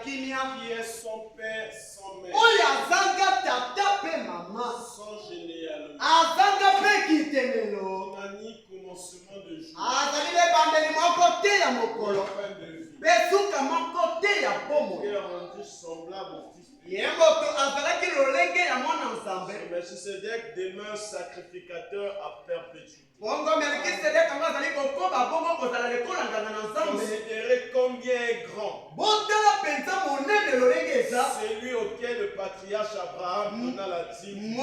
qui est son père, son mère, son généalogie. On a ni commencement de jour, fin de vie. Qui est rendu semblable au Fils de Dieu. Melchisedec demeure sacrificateur à perpétuité. Considérez combien est grand celui auquel le patriarche Abraham donna la dîme.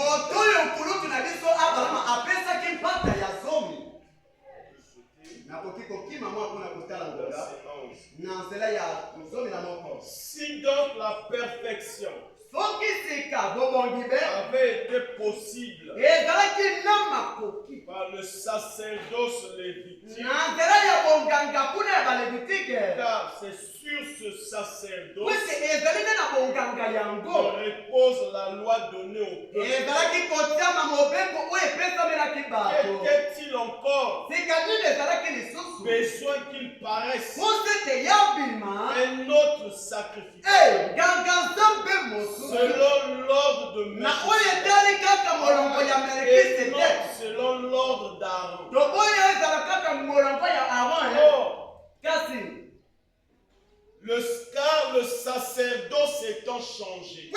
Si donc la perfection avait été possible par le sacerdoce lévitique, car c'est sur ce sacerdoce que repose la loi donnée au peuple. Qu'était-il encore besoin qu'il paraisse un autre sacrifice selon l'ordre de Melchisedec et non selon l'ordre d'Aaron? Car le sacerdoce étant changé,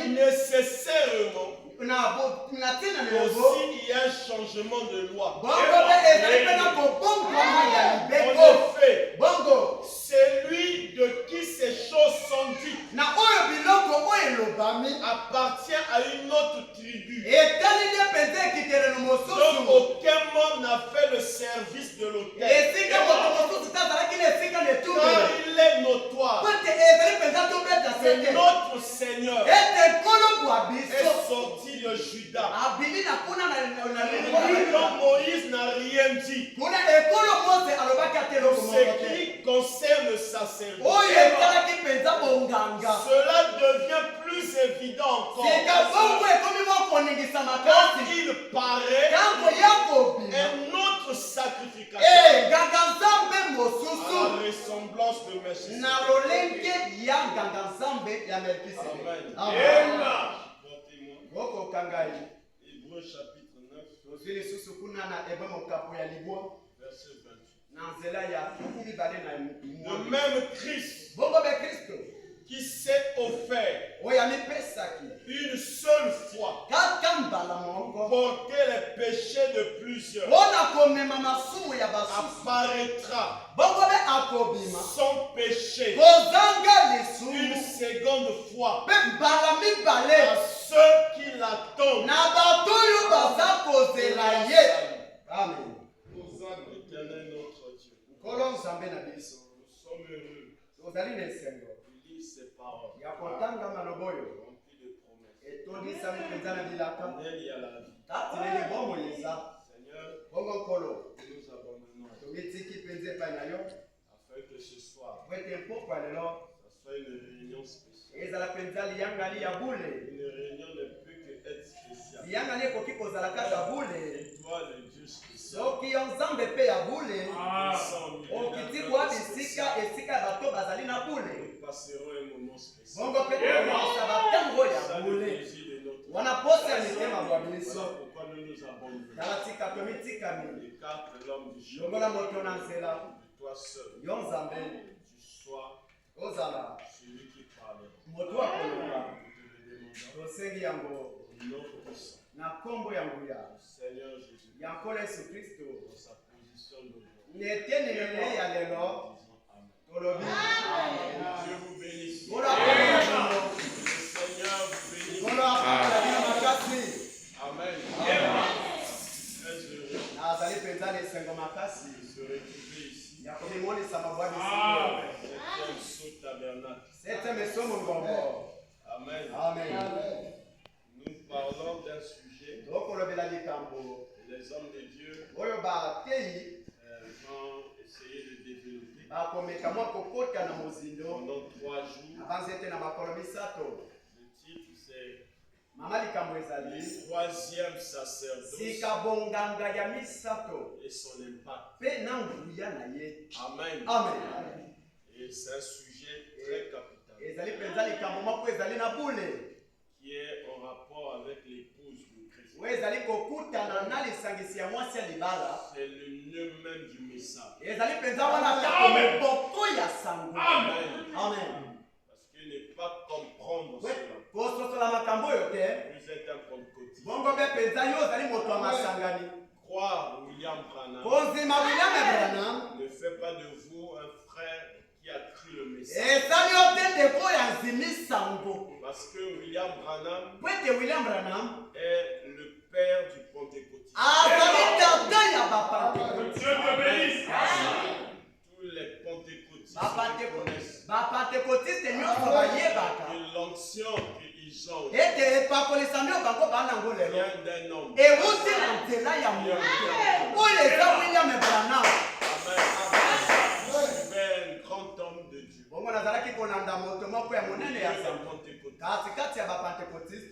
nécessairement aussi il y a un changement de loi. En effet, celui de qui ces choses sont dites appartient à une autre tribu. Donc aucun monde n'a fait le service de l'autel. Car il est notoire que notre Seigneur est sorti de Juda. Donc Moïse n'a rien dit. Ce qui concerne le sacerdoce, cela devient plus évident encore. Quand il paraît un autre sacrificateur à la ressemblance de Melchisedec. Amen. Hébreux chapitre 9, verset 28. Le même Christ qui s'est offert une seule fois porter les péchés de plusieurs apparaîtra sans péché une seconde fois à ceux qui l'attendent. Amen. Éternel notre Dieu, nous sommes heureux de lire ces paroles remplies de promesses. Il y a la vie. Seigneur, nous nous abandonnons afin que ce soir, ça soit une réunion spéciale. Une réunion ne peut que être spéciale. Et toi, le Dieu spécial, nous passerons un moment spécial. Voilà pourquoi nous nous abandonnons. Écarte l'homme du chemin. Et toi seul, tu sois celui qui parle. Nous te le demandons au nom puissant. Seigneur Jésus, dans sa position d'aujourd'hui, Dieu vous bénisse. Le Seigneur vous bénisse. Amen. Très heureux de se retrouver ici. Septième saut tabernacle. Amen. Nous parlons d'un sujet et les hommes de Dieu vont essayer de développer pendant 3 jours. Le titre c'est le 3e sacerdoce et son impact. Amen. Et c'est un sujet très capital qui est en rapport avec l'épouse du Christ. C'est le nœud même du message. Amen. Parce que ne pas comprendre cela. Vous êtes un pentecôtiste. Croire William Branham ne fait pas de vous un frère qui a cru le message. Parce que William Branham est le père du pentecôtisme. Dieu te bénisse. Tous les pentecôtistes connaissent l'onction qu'ils ont vient d'un homme. Un grand homme de Dieu.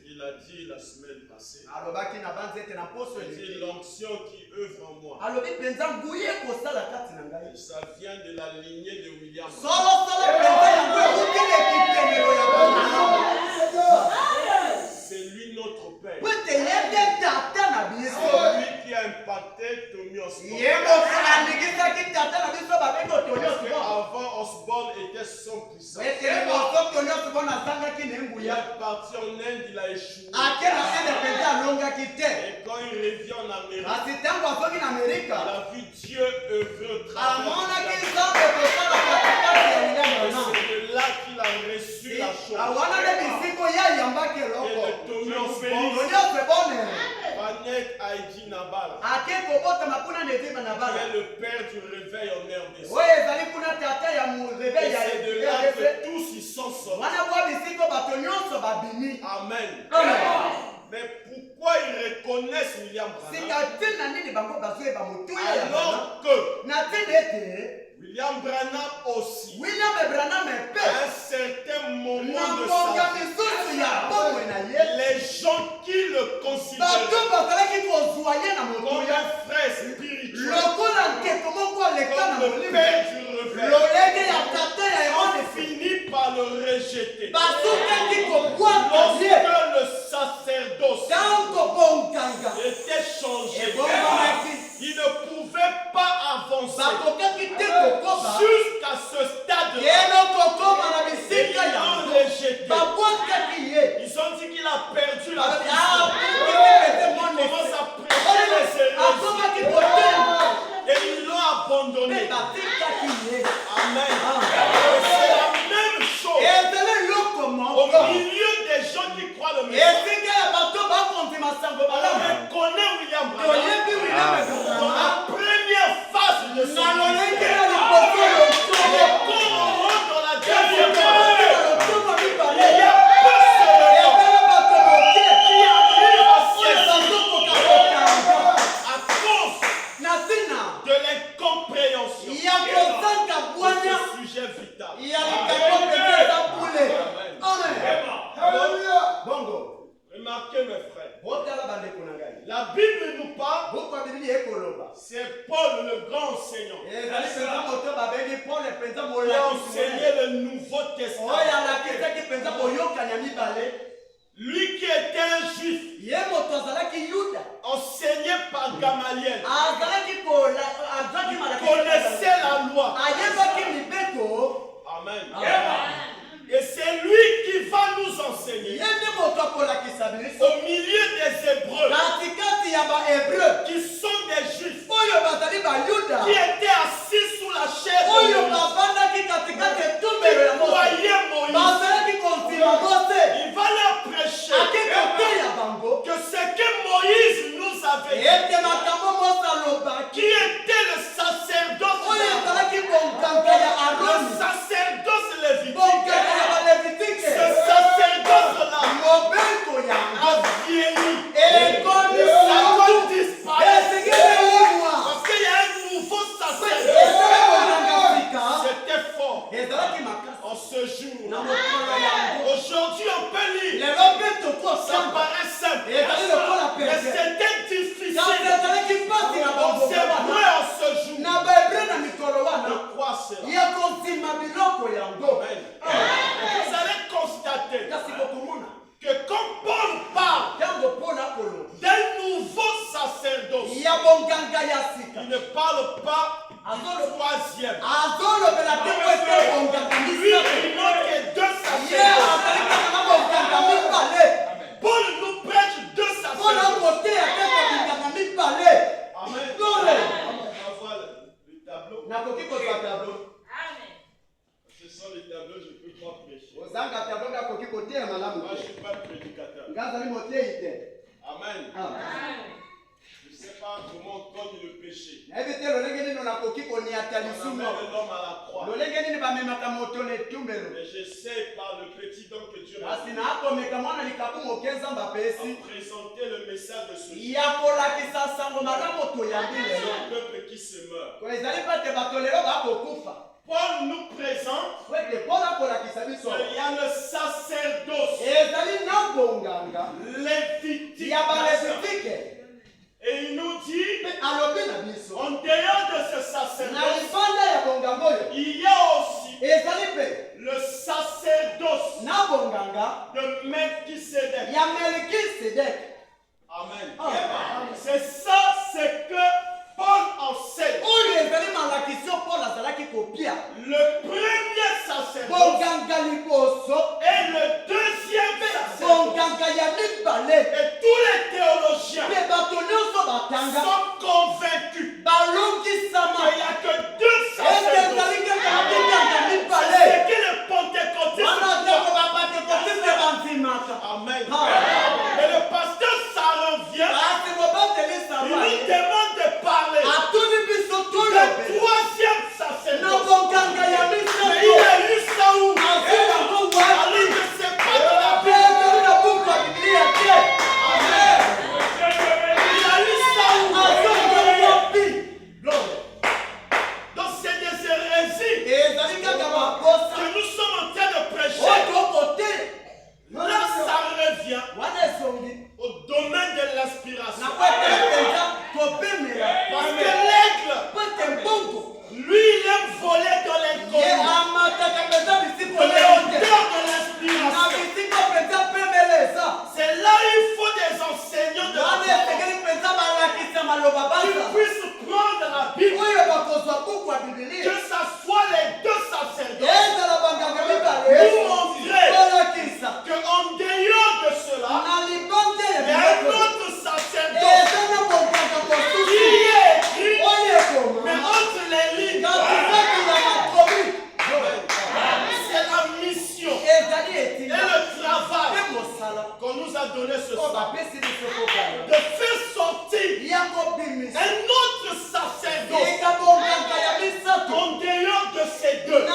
Il a dit la semaine passée, l'onction qui œuvre en moi, ça vient de la lignée de William. C'est lui notre Père. C'est lui qui a impacté Tommy Osborne. Avant, Osborne était son puissant. Il est parti en Inde, il a échoué. Et quand il revient en Amérique, il a vu Dieu œuvrer au travers. C'est de là qu'il a reçu la chose. Et le Tommy Osborne, Vanek Haïdi Nabal, qui est le père du réveil en RDC. Et c'est de là que tous ils sont sortis. Amen. Mais pourquoi ils reconnaissent William Branham alors que William Branham aussi, à un certain moment de sa vie, les gens qui le considèrent comme un frère spirituel, comme le père du réveil, ont fini par le rejeter. Lorsque le sacerdoce était changé, il ne pouvait pas avancer jusqu'à ce stade. Ils l'ont rejeté. Ils ont dit qu'il a perdu la vie. Il commence à prêcher les hérésies. Et ils l'ont abandonné. Amen. C'est la même chose au milieu des gens qui croient le message. On connaît William Branham dans la première phase de son ministère. Et quand on rentre dans la deuxième phase, il y a personne qui arrive à cause de l'incompréhension de ce sujet vital. Bongo. Remarquez mes frères. La Bible nous parle. C'est Paul le grand enseignant. Il a enseigné le Nouveau Testament. Lui qui était un juif, enseigné par Gamaliel, connaissait la loi. Amen. Et c'est lui qui va nous enseigner au milieu des Hébreux qui sont des Juifs qui étaient assis sous la chaise de voyaient Moïse. Il va leur prêcher que ce que Moïse nous avait dit, qui était le sacerdoce lévitique, ce sacerdoce-là a vieilli et ça doit disparaître parce qu'il y a un nouveau sacerdoce. C'était fort en ce jour. Aujourd'hui on peut lire, ça paraît simple, mais c'était difficile. On s'est brûlé en ce jour. De quoi cela? parle pas du troisième. Lui, il manque que 2 sacerdoces. Paul nous prêche 2 sacerdoces. Amen. On voit le tableau. Ce sont les tableaux, je ne peux pas prêcher. Moi, je ne suis pas prédicateur. Amen. Je ne sais pas comment on cogne le péché. On amène l'homme à la croix. Mais j'essaie par le petit don que Dieu m'a donné à présenter le message de ce jour. C'est un peuple qui se meurt. Paul nous présente qu'il y a le sacerdoce lévitique. Et il nous dit, en dehors de ce sacerdoce, il y a aussi le sacerdoce de Melchisédek. Amen. C'est ça, c'est que Paul enseigne. Le premier sacerdoce et le deuxième sacerdoce. Et tous les théologiens sont convaincus qu'il n'y a que 2 sacerdoces. C'est que le pentecôtiste. Amen. Et le pasteur, ça revient. Il nous demande de parler du 3e sacerdoce. Mais il a lu ça où? Alors je ne sais pas de la Bible. Amen. Il a lu ça où? Donc c'est des hérésies que nous sommes en train de prêcher. Là, ça revient au domaine de l'inspiration. Parce que l'aigle, lui, il aime voler dans l'inconnu. L'odeur de l'inspiration. C'est là où il faut des enseignants de la parole qui puissent prendre la Bible. Que ça soit les 2 sacerdotes. Nous montrer qu'en dehors de cela, il y a un autre sacerdoce qui est écrit, mais entre les lignes, c'est la mission et le travail qu'on nous a donné ce soir de faire sortir un autre sacerdoce en dehors de ces 2.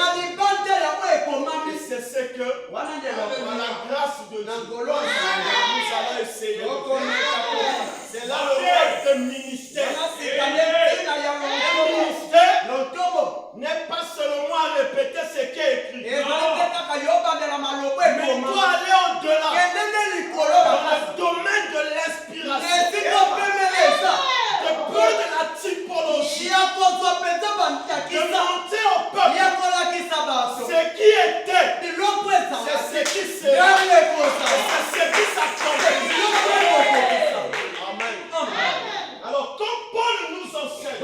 Et c'est ce que, par la grâce de Dieu, nous allons essayer de faire. C'est là le rôle de ministère. Le ministère n'est pas seulement à répéter ce qui est écrit. Mais il doit aller au-delà. Dans le domaine de l'inspiration. De prendre la typologie. De montrer au peuple ce qui était. C'est ce qui sera. C'est ce qui s'accomplit. Amen. Alors, comme Paul nous enseigne,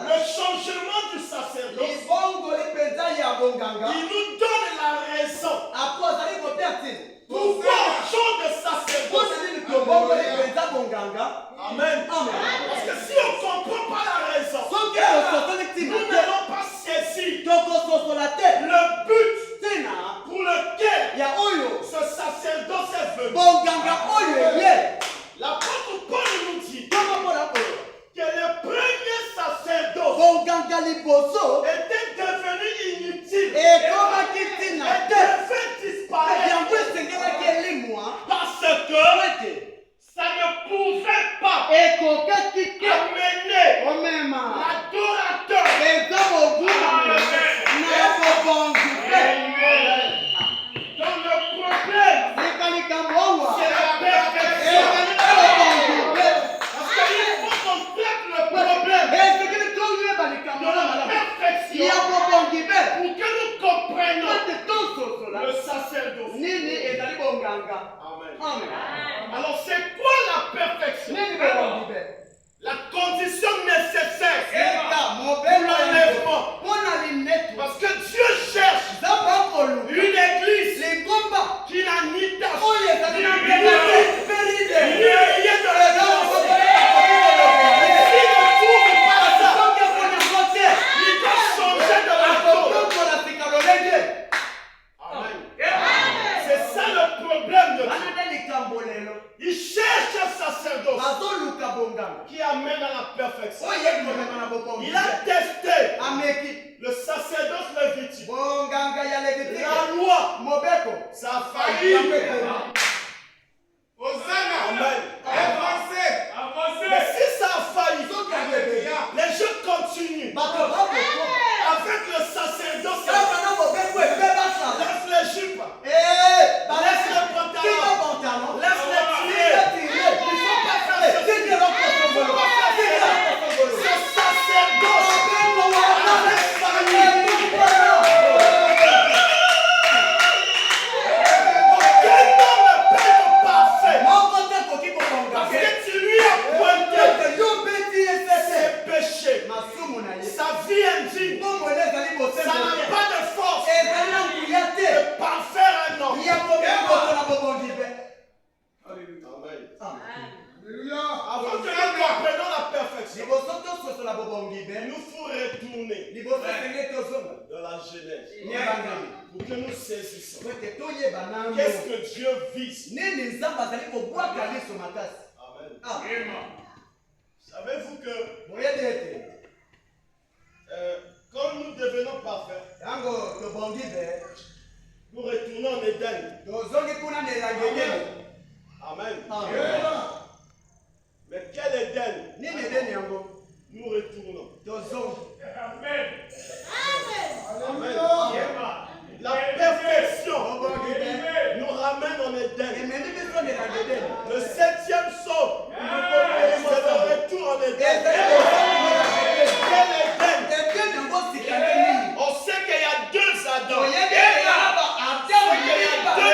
le changement du sacerdoce, il nous donne la raison. Pourquoi on change de sacerdoce? Amen. Parce que si on ne comprend pas la raison, nous n'allons pas saisir le but pour lequel ce sacerdoce est venu. L'apôtre Paul nous dit que le premier sacerdoce était devenu inutile et devait disparaître parce que ça ne pouvait pas amener l'adorateur dans le problème. C'est la perfection. Parce qu'il faut qu'on traite le problème de la perfection pour que nous comprenions le sacerdoce. Amen. Alors c'est quoi la perfection? La condition nécessaire pour l'enlèvement. Parce que Dieu cherche une église qui n'a ni tâche, ni rien de la il cherche un sacerdoce qui amène à la perfection. Il a testé le sacerdoce lévitique. La loi, ça a failli. Amen. Mais si ça a failli, les gens continuent. Avec le sacerdoce, laisse les jupes, laisse les pantalons, laisse les tirer. Il ne faut pas faire ceci. Il ne faut pas faire cela. Ce sacerdoce avait failli. Aucun homme ne peut être parfait. Parce que tu lui as pointé ses péchés, sa vie indigne. Ça n'a pas de force de parfaire un homme. Alléluia. Avant que nous comprenions la perfection, il nous faut retourner dans la Genèse pour que nous saisissions. Qu'est-ce que Dieu vise? Amen. Savez-vous que quand nous devenons parfaits, nous retournons en Éden. Amen. Mais quel Éden? Nous retournons. Amen. La perfection nous ramène en Éden. Le 7e saut, c'est le retour en Éden. Quel Éden? On sait qu'il y a 2 Adams. On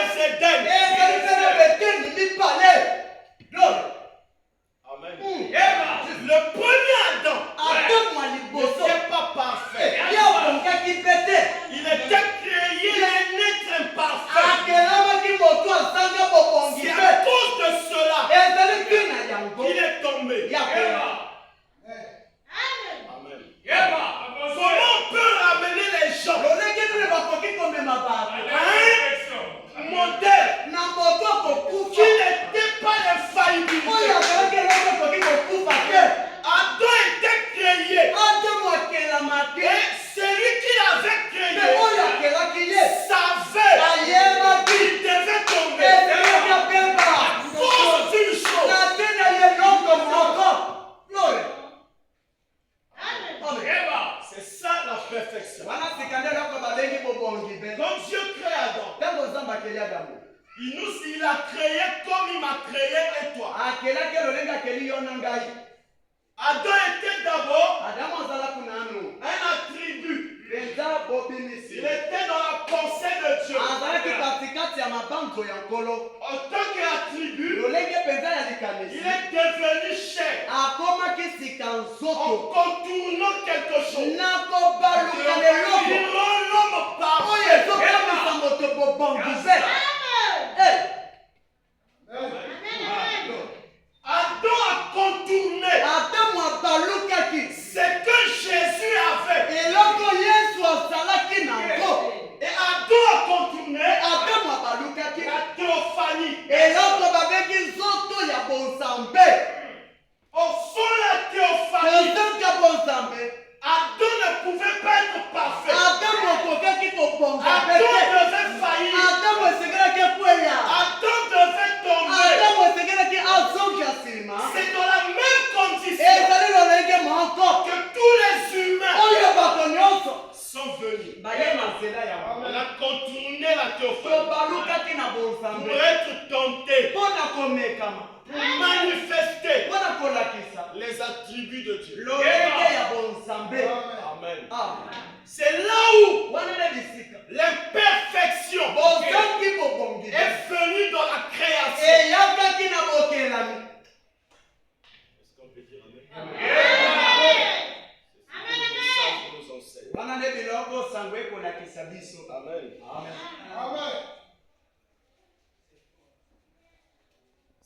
sait qu'il y a 2 Éden. Amen. Le premier Adam n'était pas parfait. Il était créé un être imparfait. C'est à cause de cela qu'il est tombé. Amen. Comment on peut ramener les gens à un modèle qui n'était pas infaillible? Adam était créé. Et celui qui l'avait créé savait qu'il devait tomber à cause d'une chose. C'est ça la perfection. Quand Dieu crée Adam, il a créé comme il m'a créé et toi. Adam était d'abord un attribut. Il était dans la pensée de Dieu. En tant qu'attribut, il est devenu chair. En contournant quelque chose. Il rend l'homme parfait. Adam a contourné ce que Jésus avait. Et Adam a contourné la théophanie. Au fond, la théophanie, Adam ne pouvait pas être parfait. Adam devait faillir. Adam devait tomber. C'est dans la même condition que tous les humains sont venus. On a contourné la théophanie pour être tenté, pour manifester les attributs de Dieu. Amen. C'est là où l'imperfection est venue dans la création. Est-ce qu'on peut dire amen? Amen. Amen.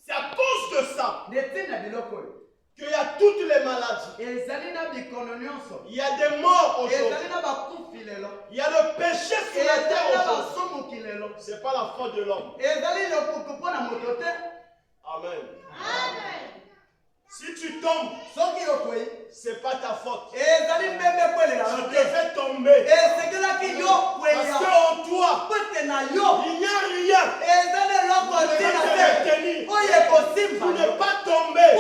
C'est à cause de ça qu'il y a toutes les maladies. Il y a des morts aujourd'hui. Il y a le péché sur la terre aujourd'hui. Ce n'est pas la faute de l'homme. Amen. Si tu tombes, ce n'est pas ta faute. Tu devais tomber. Parce qu'en toi, il n'y a rien qui te retenir pour ne pas tomber.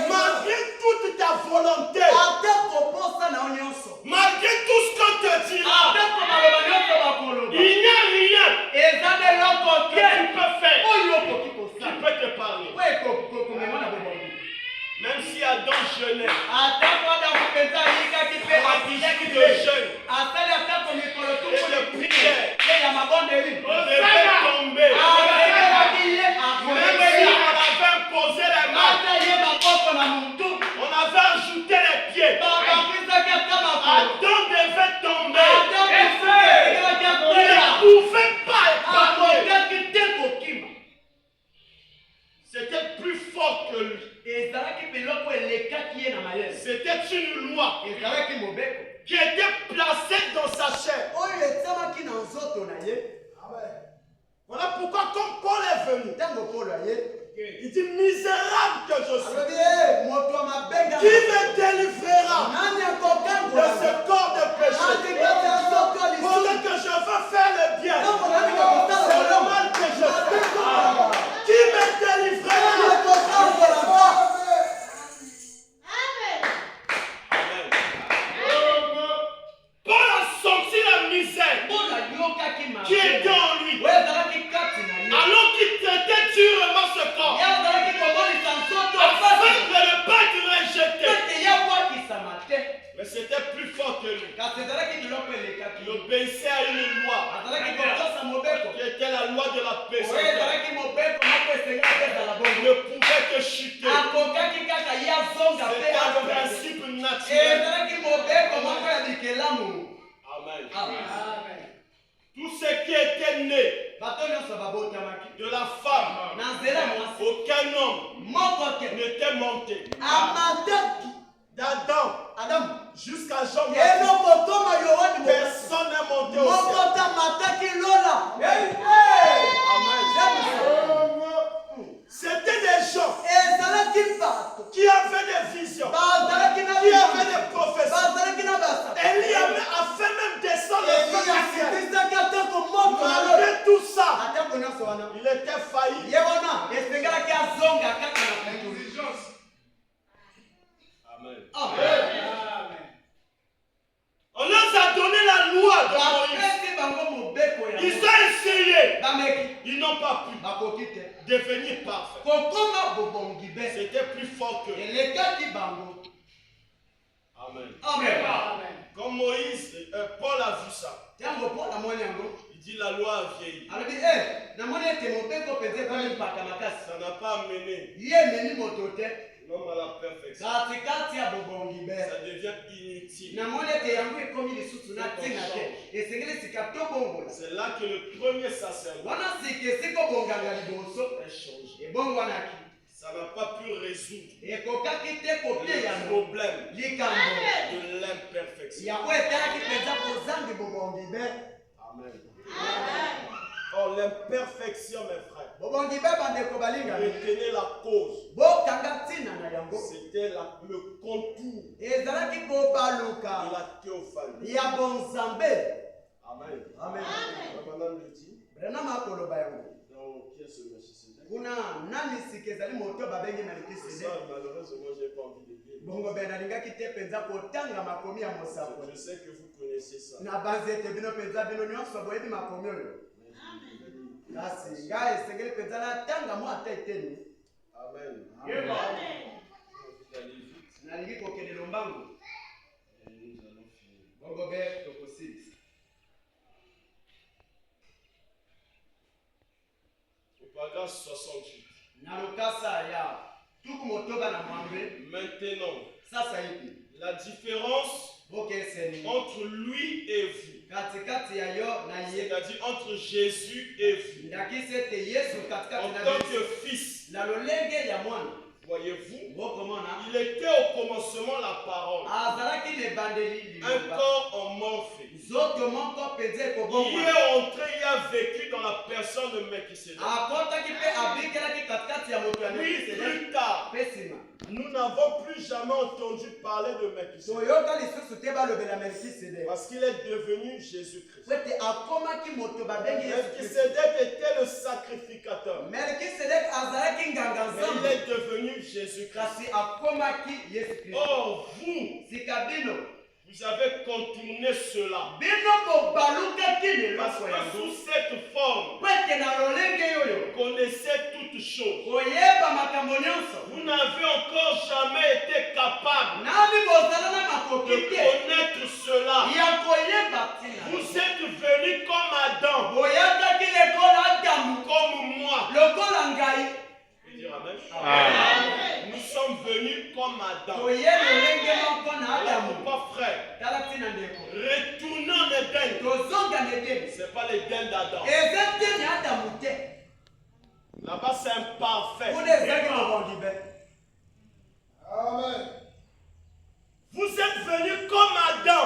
Malgré toute ta volonté, malgré tout ce qu'on te dira, il n'y a rien que tu peux faire qui peut te parler. Même si Adam jeûnait, de jeûne et de prière, on devait tomber. Même si on avait imposé les mains, on avait ajouté les pieds, Adam devait tomber. Il ne pouvait pas épargner. C'était plus fort que lui. C'était une loi qui était placée dans sa chair. Voilà pourquoi quand Paul est venu, il dit misérable que je suis. Qui me délivrera de ce corps de péché? Pendant que je veux faire le bien, c'est le mal que je fais. Qui me délivrera? Paul a sorti la misère qui était en lui. Alors qu'il traitait durement ce corps, afin de ne pas être rejeté. Mais c'était plus fort que lui. Il obéissait à une loi qui était la loi de la paix. Il ne pouvait que chuter. C'était un principe naturel. Amen. Tout ce qui était né de la femme, aucun homme n'était monté. D'Adam jusqu'à Jean, personne n'est monté au ciel. Amen. C'était des gens qui avaient des visions, qui avaient des prophéties. Élie a fait même descendre le feu du ciel. Malgré tout ça, il était failli. Amen. On leur a donné la loi de Moïse. Ils ont essayé. Ils n'ont pas pu devenir parfaits. C'était plus fort que Amen. Comme Moïse, Paul a vu ça. Il dit la loi a vieilli. Ça n'a pas amené l'homme à la perfection. Ça devient inutile. C'est là que le premier sacerdoce est changé. Ça n'a pas pu résoudre le problème de l'imperfection. Amen. Or, l'imperfection, mes frères, retenez la cause. C'était le contour de la théophanie. Amen. Amen. Madame le dit. Donc, qui est ce monsieur? Ça, malheureusement, je n'ai pas envie de dire. Je sais que vous connaissez ça. Amen. Paragraphe 68. Maintenant, la différence entre lui et vous, c'est-à-dire entre Jésus et vous, en tant que fils, voyez-vous, il était au commencement la parole, un corps en morphe. Il est entré, il a vécu dans la personne de Melchisédek. Oui, plus tard, nous n'avons plus jamais entendu parler de Melchisédek. Parce qu'il est devenu Jésus-Christ. Melchisédek était le sacrificateur. Mais il est devenu Jésus-Christ. Or, vous avez contourné cela. Parce que sous cette forme, vous connaissez toutes choses. Vous n'avez encore jamais été capable de connaître cela. Vous êtes venu comme Adam, comme moi. Je veux dire amen. Nous sommes venus comme Adam. Pourquoi, frère? Retournons en Éden. Ce n'est pas l'Éden d'Adam. Là-bas, c'est imparfait. Amen. Vous êtes venus comme Adam,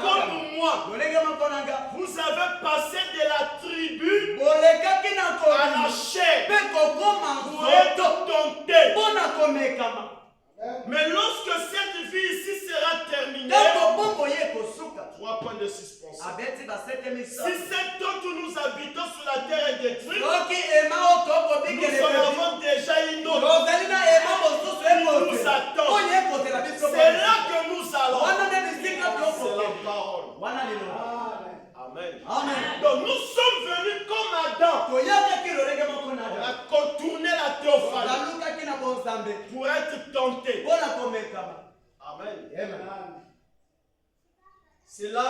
comme moi. Vous avez passé de la tribu à la chair pour être tenté. Mais lorsque cette vie ici sera terminée, 3 points de suspension. Si cette temps où nous habitons sur la terre est détruite, nous en avons déjà une autre qui nous attend. C'est là que nous allons. C'est la parole. Amen. Donc nous sommes venus comme Adam. On a contourné la théophanie pour être tentés. Amen. C'est là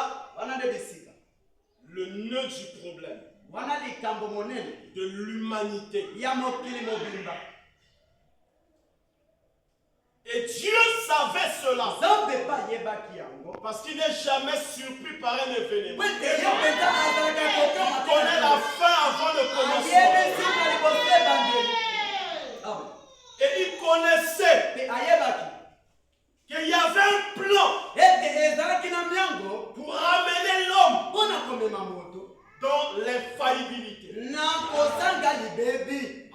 le nœud du problème de l'humanité. Et Dieu savait cela. Parce qu'il n'est jamais surpris par un événement. Il connaît la fin avant le commencement. Et il connaissait qu'il y avait un plan pour ramener l'homme dans l'infaillibilité.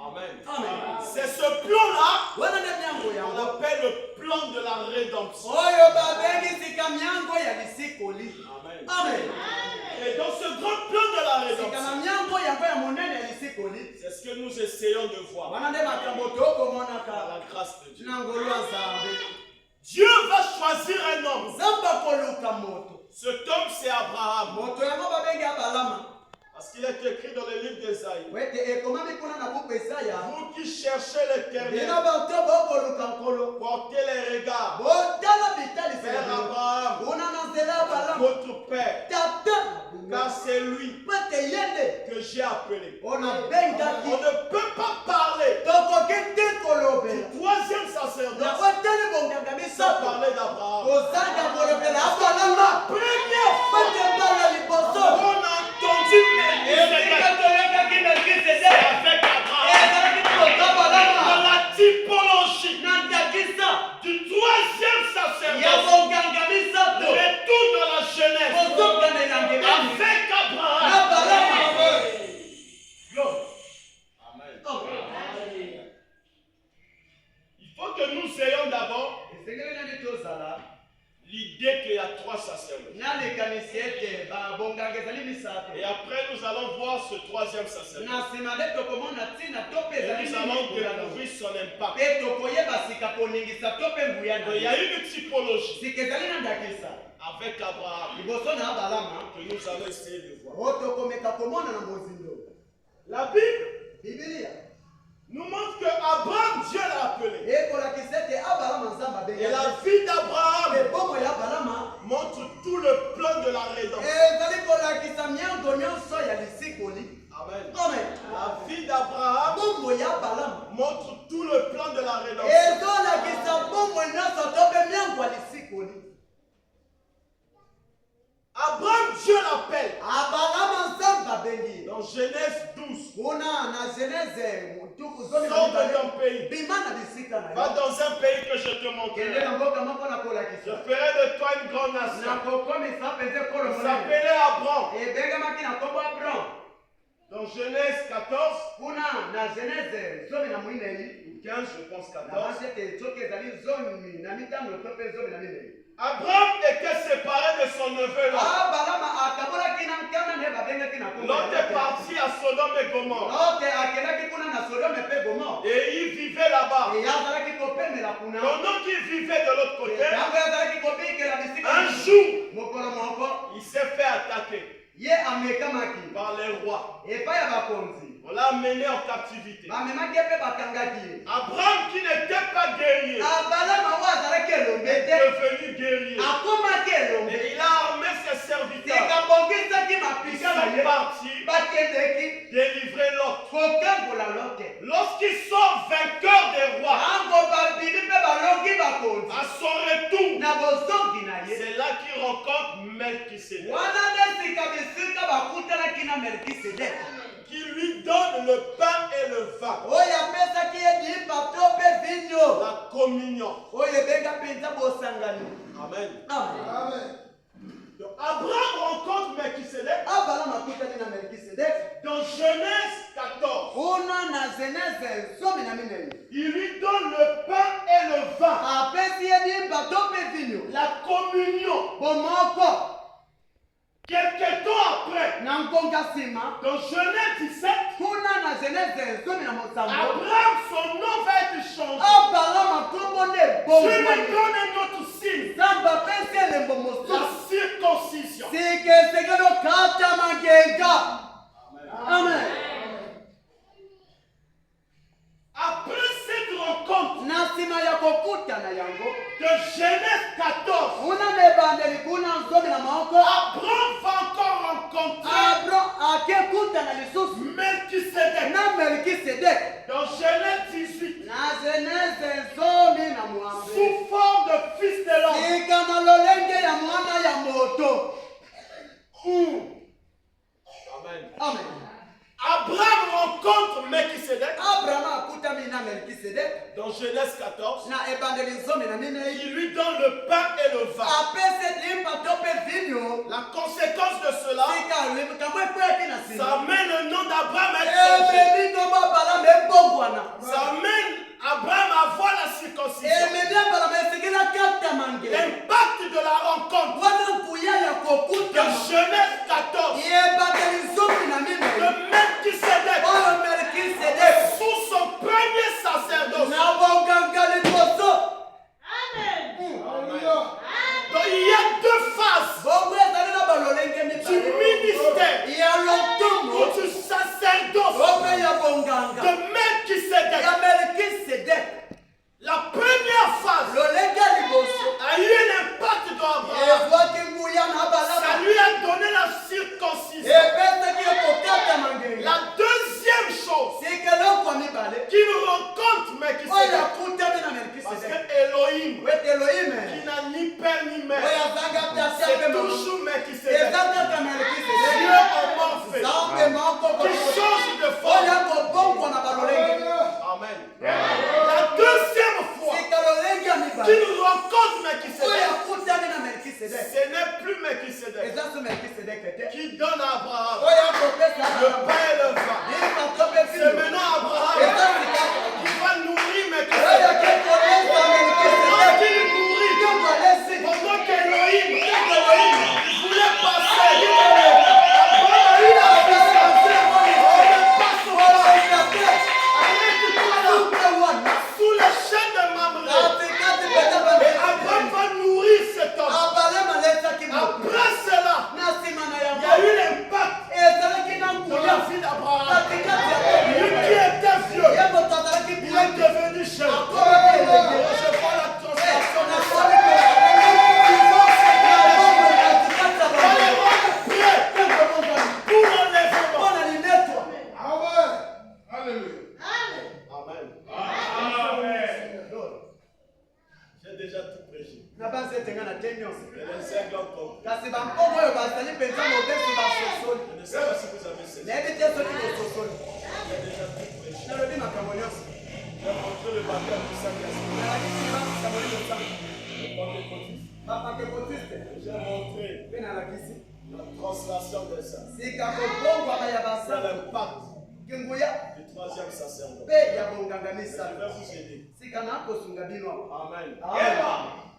Amen. C'est ce plan-là qu'on appelle le plan de la rédemption. Amen. Et dans ce grand plan de la rédemption, c'est ce que nous essayons de voir. Par la grâce de Dieu. Dieu va choisir un homme. Cet homme, c'est Abraham. Parce qu'il est écrit dans le livre d'Ésaïe. Vous qui cherchez l'Éternel, portez les regards vers Abraham, votre père, car c'est lui que j'ai appelé. On ne peut pas parler du troisième sacerdoce sans parler d'Abraham. La première fois on a entendu avec Abraham, dans la typologie du troisième sacerdoce, le retour de la Genèse avec Abraham. Amen. Il faut que nous ayons d'abord l'idée qu'il y a 3 sacerdotes. Et après, nous allons voir ce 3e sacerdoce. Et nous allons découvrir son impact. Il y a une typologie avec Abraham que nous allons essayer de voir. La Bible nous montre que Abraham, Dieu l'a appelé. Et la vie d'Abraham montre tout le plan de la rédemption. Amen. La vie d'Abraham montre tout le plan de la rédemption. Abraham, Dieu l'appelle. Dans Genèse 12. Sors de ton pays. Va dans un pays que je te montrerai. Je ferai de toi une grande nation. Il s'appelait Abraham. Dans Genèse 14. Ou 15, je pense 14. Abraham était séparé de son neveu Lot. Lot est parti à Sodome et Gomorrhe. Et il vivait là-bas. Pendant qu'il vivait de l'autre côté, un jour, il s'est fait attaquer par les rois. On l'a amené en captivité. Abraham, qui n'était pas guerrier, est devenu guerrier. Et il a armé ses serviteurs. Ils sont partis délivrer l'autre. Lorsqu'il sort vainqueur des rois, à son retour, c'est là qu'il rencontre Melchisédek, qui lui donne le pain et le vin. La communion. Amen. Amen. Donc, Abraham rencontre Melchisédek dans Genèse 14. Il lui donne le pain et le vin. La communion. Quelque temps après, dans Genèse 17, Abraham, son nom va être changé. Je lui donne un autre signe. La circoncision. Amen. Après cette rencontre de Genèse 14, Abraham va encore rencontrer Melchisédek dans Genèse 18 sous forme de fils de l'homme. Amen. Amen. Abraham rencontre Melchisédek dans Genèse 14. Il lui donne le pain et le vin. La conséquence de cela, ça amène le nom d'Abraham à être changé. Ça amène Abraham à voir la circoncision. L'impact de la rencontre de Genèse 14 de Melchisédek sous son premier sacerdoce. Amen. Donc il y a deux phases du ministère ou du sacerdoce de Melchisédek. La première phase a eu un impact dans Abraham. Ça lui a donné la circoncision. La deuxième chose qu'il rencontre Melchisédek, parce que Elohim, qui n'a ni père ni mère, c'est toujours Melchisédek. Dieu en morphée, qui change de forme. Amen. La deuxième fois qu'il rencontre Melchisédek, ce n'est plus Melchisédek qui donne à Abraham le pain et le vin. C'est maintenant Abraham qui va nourrir Melchisédek. Pendant qu'il nourrit, pendant qu'Elohim voulait passer, Abraham a eu la puissance. On ne passe pas. J'ai déjà tout prêché. Na banze tenga na tenyo. Et les aigles ont compris. Kasi ba mpongo yo bazali penza mobesu ba sosoli. Je ne sais pas si vous avez saisi. Nayebi te soki bososoli. J'ai déjà tout prêché. Nalobi makambo nyonso. J'ai montré le baptême du Saint-Esprit. Nalakisi makambo nyonso. Le Pentecôtiste. Bapentekotiste. J'ai montré Mpe nalakisi. la translation des saints. Sika kobongwama ya C'est basala. l'impact Kinguya. du troisième sacerdoce. Mpe ya bonganga Je misato. vais vous aider. Sika nakosunga bino. Amen. Amen.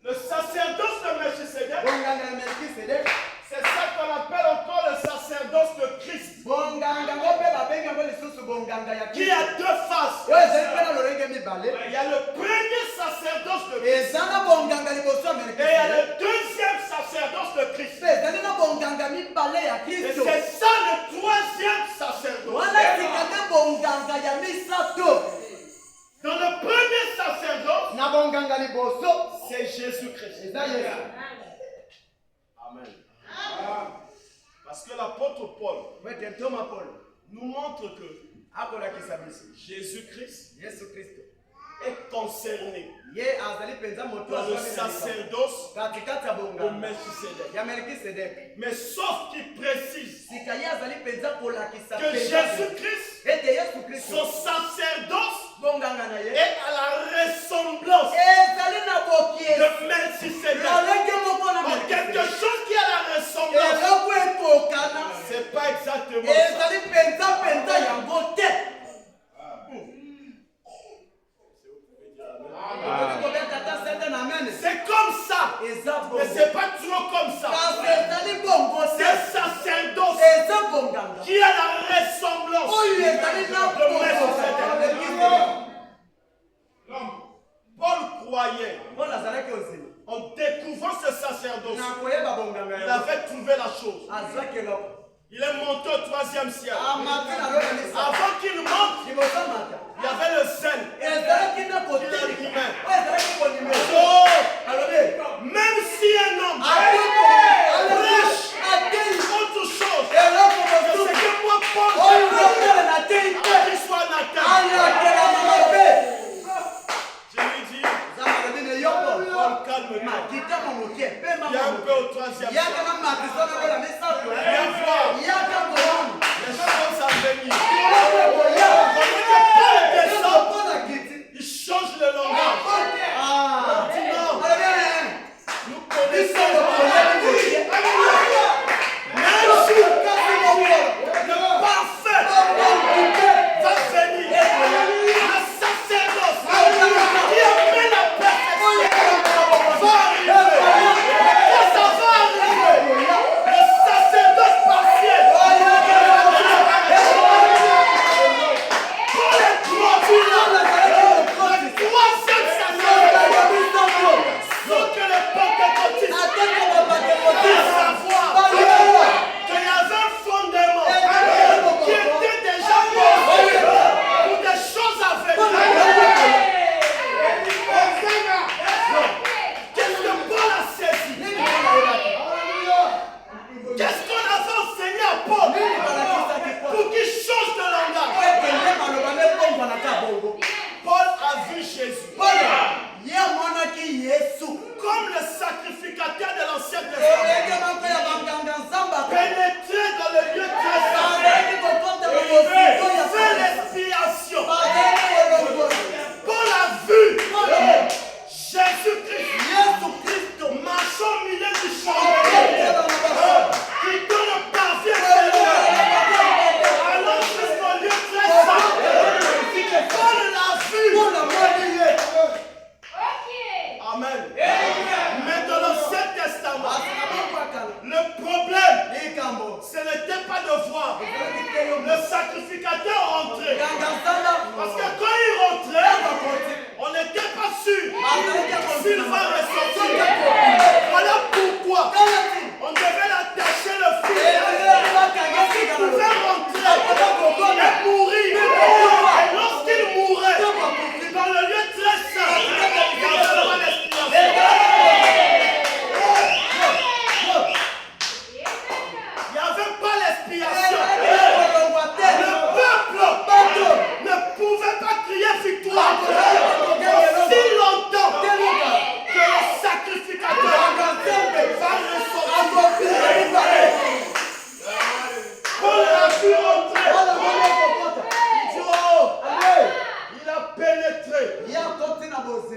Le sacerdoce de Melchisédek, Bonganga ya Melkisedek. c'est ça qu'on appelle encore le sacerdoce de Christ, Bonganga ngo mpe babengango lisusu bonganga ya qui Kristo. a deux faces. Oyo ezali mpe na lolenge mibale. Il y a le premier sacerdoce de Christ Eza na bonganga liboso ya et il y a Melkisedek. le deuxième sacerdoce de Christ. Mpe ezali na bonganga mibale ya Et Kristo. c'est ça le troisième sacerdoce. Wana tika nde bonganga ya misato. Dans le premier sacerdoce, Na bonganga liboso c'est Jésus-Christ. eza Yesu. Amen. Parce que l'apôtre Paul Wete ntoma Paul nous montre que akolakisa biso Jésus-Christ Yesu Kristo est concerné ye azali penza moto dans le azwami na likambo. sacerdoce katikati ya de bonganga Melchisédek. ya Melkisedek. Mais sauf qu'il précise Sika ye azali penza kolakisa que Jésus-Christ, ete Yesu Kristo son sacerdoce bonganga na ye est à la ressemblance ezali na bokiesi de Melchisédek. lolenge moko na Donc quelque Melkisedek. chose qui a la ressemblance, eloko ekokana c'est pas exactement ça. ezali penza yango te. Okobeta ata sete na mene. C'est comme ça, Eza bongo. mais c'est pas trop comme ça. Kasi ezali bongo C'est te. un sacerdoce Eza bonganga qui a la ressemblance oyo ezali na de Melchisédek. bongo. Paul croyait, Mpona azalaki ozima en découvrant ce sacerdoce, na koyeba bonganga il yango avait trouvé la chose. azwaki eloko Il est monté au troisième ciel. amati na loka misa Avant qu'il monte, liboso mata il y avait le sel. ezalaki na kotelika oyo ezalaki konimero Oh, alobi même si un homme prêche atei autre chose, eloko que ce mosusu que moi Paul oyo j'ai longele na tei te qu'il soit natal. ayakelama mabe. Je lui dis, Nzambe alobi na yo Paul Paul, calme-toi. makitama moke pema Viens un peu moke au troisième ciel. yaka na makiso na lola misato Viens voir yaka komona les choses à venir. eloko ekoya Pendant que Paul descend, mpona kiti il change le langage. Nous connaissons le parfait va venir. Le sacerdoce qui amène la perfection va arriver. Quand ça va arriver, le sacerdoce partiel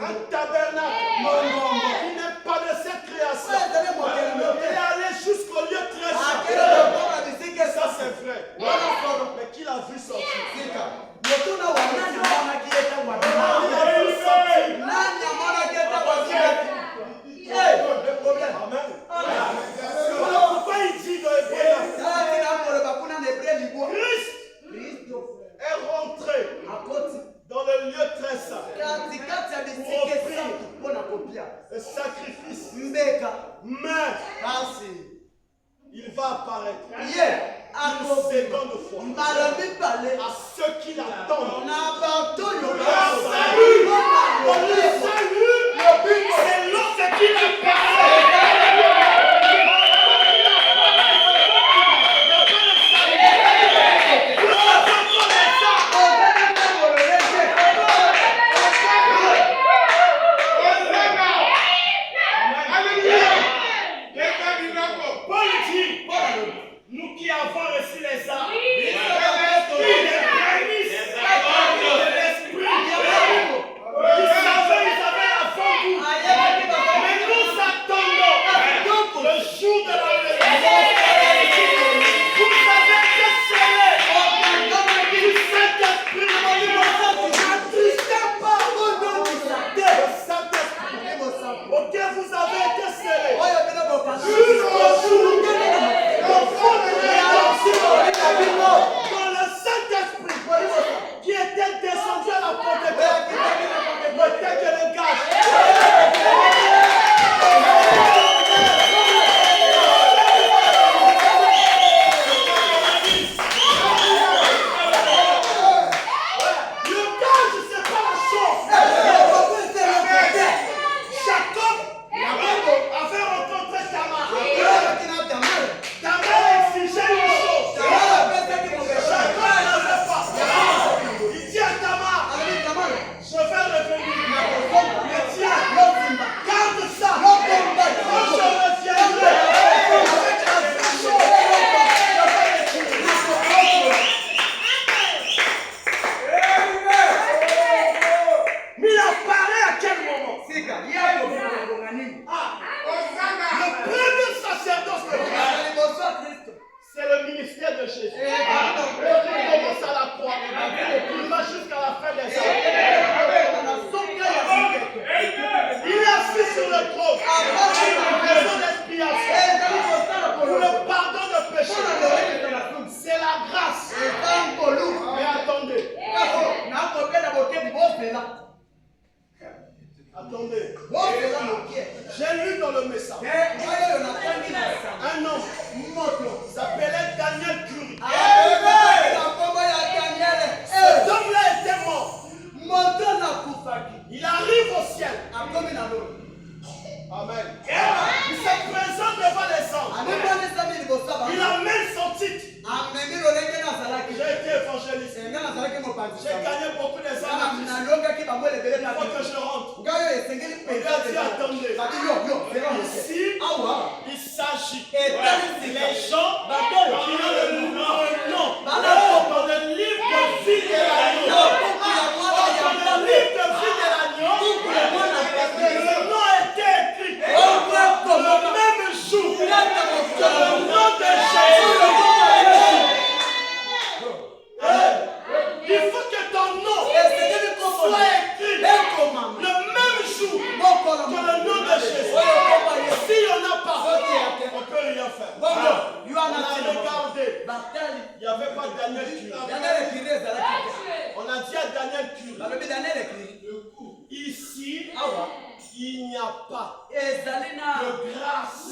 un tabernacle qui n'est pas de cette création. Il est allé jusqu'au lieu très saint. Ça c'est vrai. Mais qui l'a vu sortir? Il a vu sortir. Amen. Voilà pourquoi il dit dans Hébreux, Christ est rentré dans le lieu très saint pour offrir le sacrifice. Mais il va apparaître une seconde fois à ceux qui l'attendent. Le salut, c'est l'autre qui l'apparaît. Nous qui avons reçu les armes, les prémices de l'esprit, ils avaient avant vous, mais nous attendons le jour de la révélation. Vous avez été scellés du Saint-Esprit, n'attristez pas le Saint-Esprit auquel vous avez été scellés jusqu'au jour dans le Saint-Esprit qui était descendu à la Pentecôte, était que le gage. Le gage, c'est pas la chose. Jacob avait rencontré Tamar. Tamar exigeait une chose. Il dit à Tamar, je vais revenir. Mais tiens, garde ça. Quand je reviendrai, avec la même chose, mais il apparaît à quel moment? Le premier sacerdoce de Christ, c'est le ministère de Jésus. Il commence à la croix. Il va jusqu'à la fin des jours. Il est assis sur le trône. Raison d'expiation. Pour le pardon de péché. C'est la grâce. Mais attendez. Attendez. J'ai lu dans le message un homme s'appelait Daniel Curie. Cet homme-là était mort. Il arrive au ciel. Amen. Il se présente devant les anges. Il amène son titre. J'ai été évangéliste. J'ai gagné beaucoup des âmes. Il faut que je rentre. On lui a dit attendez. Ici, il s'agit des gens qui ont le nom dans le livre de vie de l'agneau. Dans le livre de vie de l'agneau, le nom a été écrit le même jour que le nom de Jésus. Il faut que ton nom soit écrit le même jour que le nom de Jésus. Si on n'a pas, on ne peut rien faire. On a regardé. Il n'y avait pas Daniel Curie. On a dit à Daniel Curie. Ici, il n'y a pas de grâce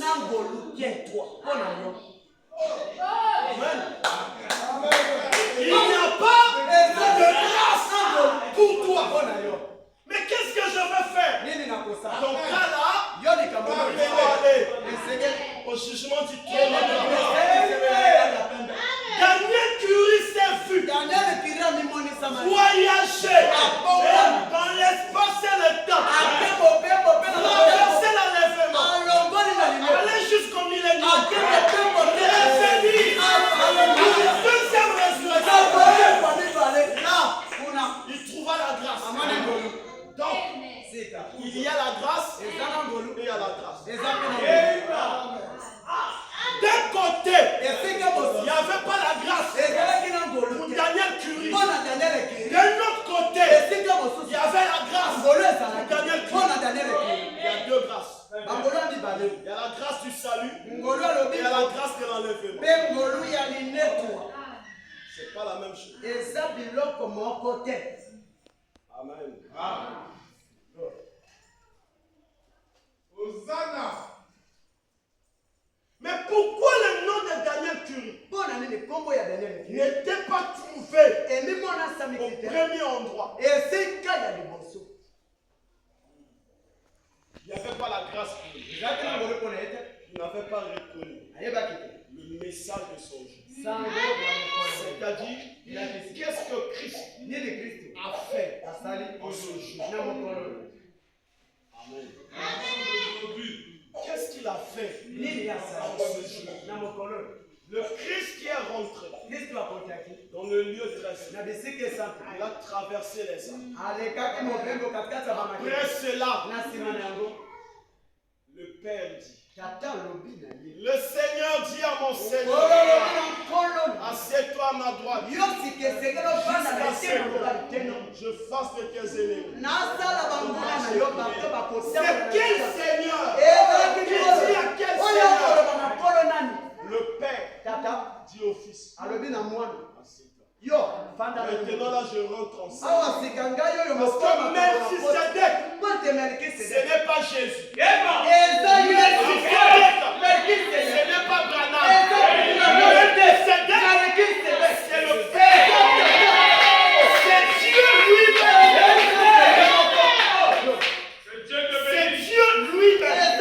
pour toi. Amen. Il n'y a pas de grâce pour toi. Mais qu'est-ce que je veux faire? Dans ce cas-là, aller au jugement du trône. Daniel Curie s'est vu voyager dans l'espace et le temps, traverser l'enlèvement, aller jusqu'au millénaire, revenir à la deuxième résurrection. Là, il trouva la grâce. Donc, Il y a la grâce et il y a la grâce. D'un côté, il n'y avait pas la grâce pour Daniel Curie. D'un autre côté, il y avait la grâce pour Daniel Curie. Il y a deux grâces. Il y a la grâce du salut et il y a la grâce de l'enlèvement. C'est pas la même chose. Amen. Hosanna. Mais pourquoi le nom de Daniel Curie n'était pas trouvé au premier endroit? Il n'y avait pas la grâce pour lui. Il n'avait pas reconnu le message de son Dieu. C'est-à-dire, qu'est-ce que Christ a fait en ce jour? Amen. Qu'est-ce qu'il a fait en ce jour? Le Christ qui est rentré dans le lieu très saint, il a traversé les âmes. Après cela, le Père dit, le Seigneur dit à mon Seigneur, assieds-toi à ma droite, jusqu'à ce que je fasse de tes ennemis. C'est quel Seigneur? Qui dit à quel Seigneur? Le Père dit au Fils, assieds-toi. Maintenant là je rentre en scène. Parce que Melchisedec, ce n'est pas Jésus. Melchisedec, ce n'est pas Branham. Melchisedec, c'est le Père. C'est Dieu lui-même. C'est Dieu lui-même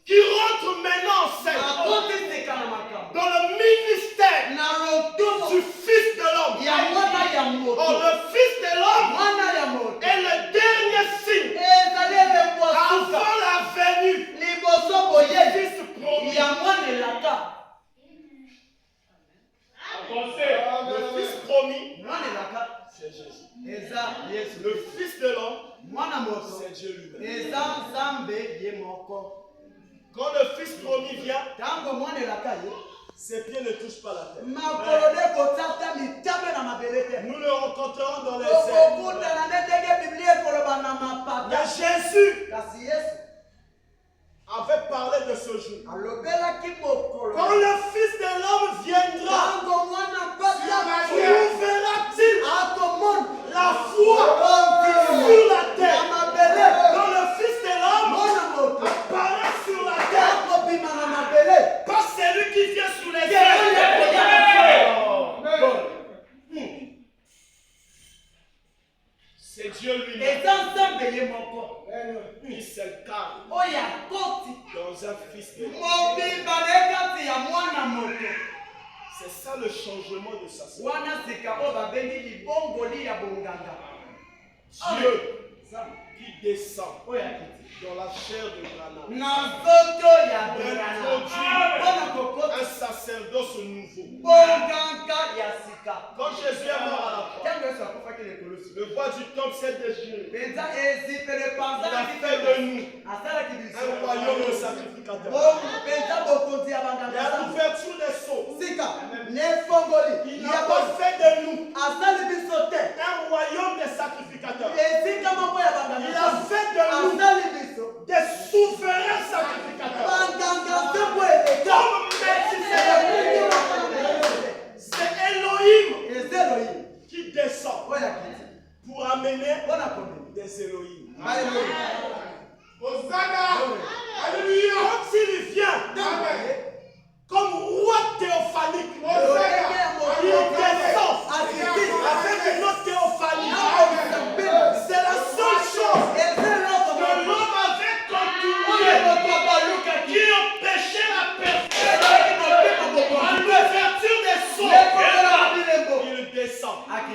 qui rentre maintenant en scène dans le ministère du Fils de l'homme. Or, le Fils de l'homme est le dernier signe avant la venue du Fils promis. Le Fils promis, c'est Jésus. Le Fils de l'homme, c'est Dieu lui-même. Quand le Fils promis vient, ses pieds ne touchent pas la terre. Nous le rencontrerons dans les airs. Mais Jésus avait parlé de ce jour. Quand le Fils de l'homme viendra, trouvera-t-il la foi sur la terre? Quand le Fils de l'homme apparaît sur la terre, pas celui qui vient sous les airs. C'est Dieu lui-même qui s'incarne dans un Fils de l'homme. C'est ça le changement de sa sœur. Dieu qui descend dans la chair de Branham, introduit un sacerdoce nouveau. Quand Jésus est mort à la croix, le bois du temple s'est déchiré. Il a fait de nous un royaume de sacrificateurs. Il a l'ouverture des sceaux. Il n'a pas fait de nous un royaume de sacrificateurs. Il a fait de nous des souverains sacrificateurs. C'est Elohim qui descend pour amener des Elohim. Hosanna! Alléluia! Quand il vient comme roi théophanique, il descend avec une autre théophanie. C'est la seule chose que l'homme avait continué qui empêchait la perfection à l'ouverture des sceaux. Il descend pour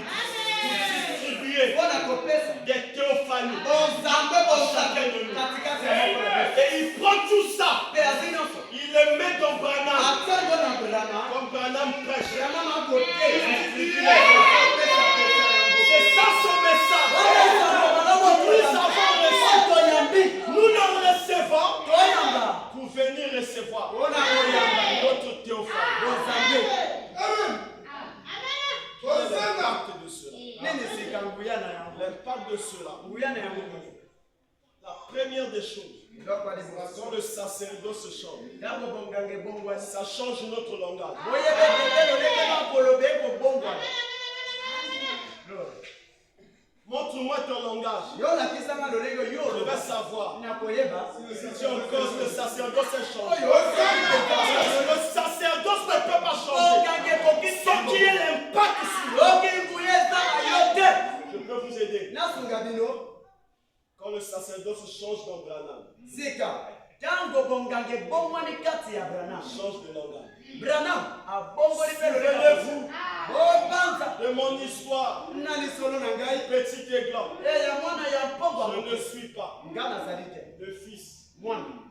distribuer des théophanies chacun de nous. Et il prend tout ça, il le met dans Branham, comme Branham prêche. première des choses, quand le sacerdoce change, ça change notre langage. Montre-moi ton langage. Je vais savoir si tu es en cause le sacerdoce change. Le sacerdoce ne peut pas changer. Ce qui est l'impact sur vous. Je peux vous aider. Quand le sacerdoce change dans Branham, change de langage. Souvenez-vous de mon histoire. Petit aiglon. Je ne suis pas le fils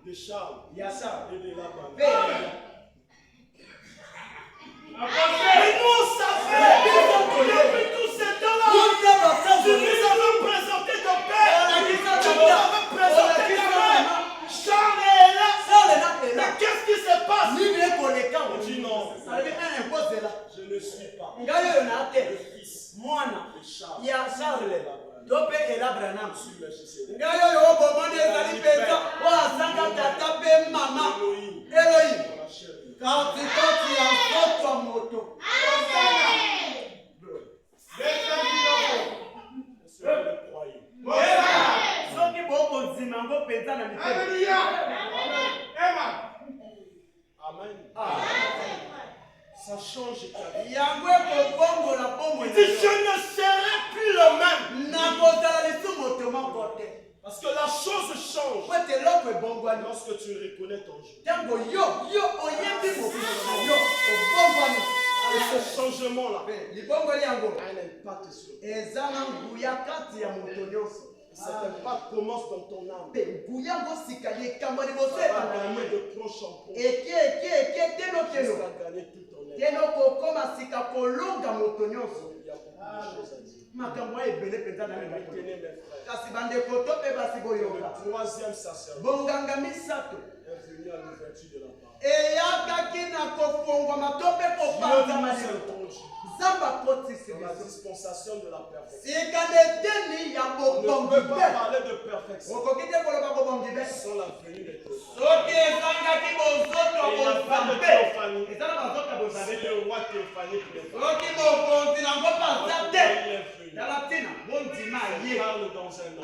de Charles et de Laban. Mais nous on savait depuis tous ces temps-là. Tu nous avais présenté ton père. Tu nous avais présenté ta mère. Charles est là. Mais qu'est-ce qui se passe? Il dit non. Je ne suis pas le fils de Charles. Dope ela Branham. Ngayo yo bomone ezali pesa o asanga tata pe mama Elohim. Katikati ya mtoto wa moto. Soki boko nzima ngo penza na mitego. Amen. Ça change ta vie. Je ne serai plus le même. Parce que la chose change lorsque tu reconnais ton jeu. Et ce changement-là a un impact sur toi. Cet impact commence dans ton âme. Ça va gagner de planche en planche. Jusqu'à gagner tout ton être. Il y a beaucoup de choses à dire. Le troisième sacerdoce est venu à l'ouverture de la parole. Dans la dispensation de la perfection. On ne peut pas parler de perfection sans la venue de Dieu. Il n'y a pas de théophanie. C'est le roi Théophanie qui est venu. Il parle dans un nom.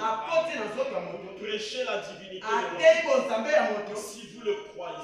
Prêchez la divinité de l'homme. Si vous le croyez,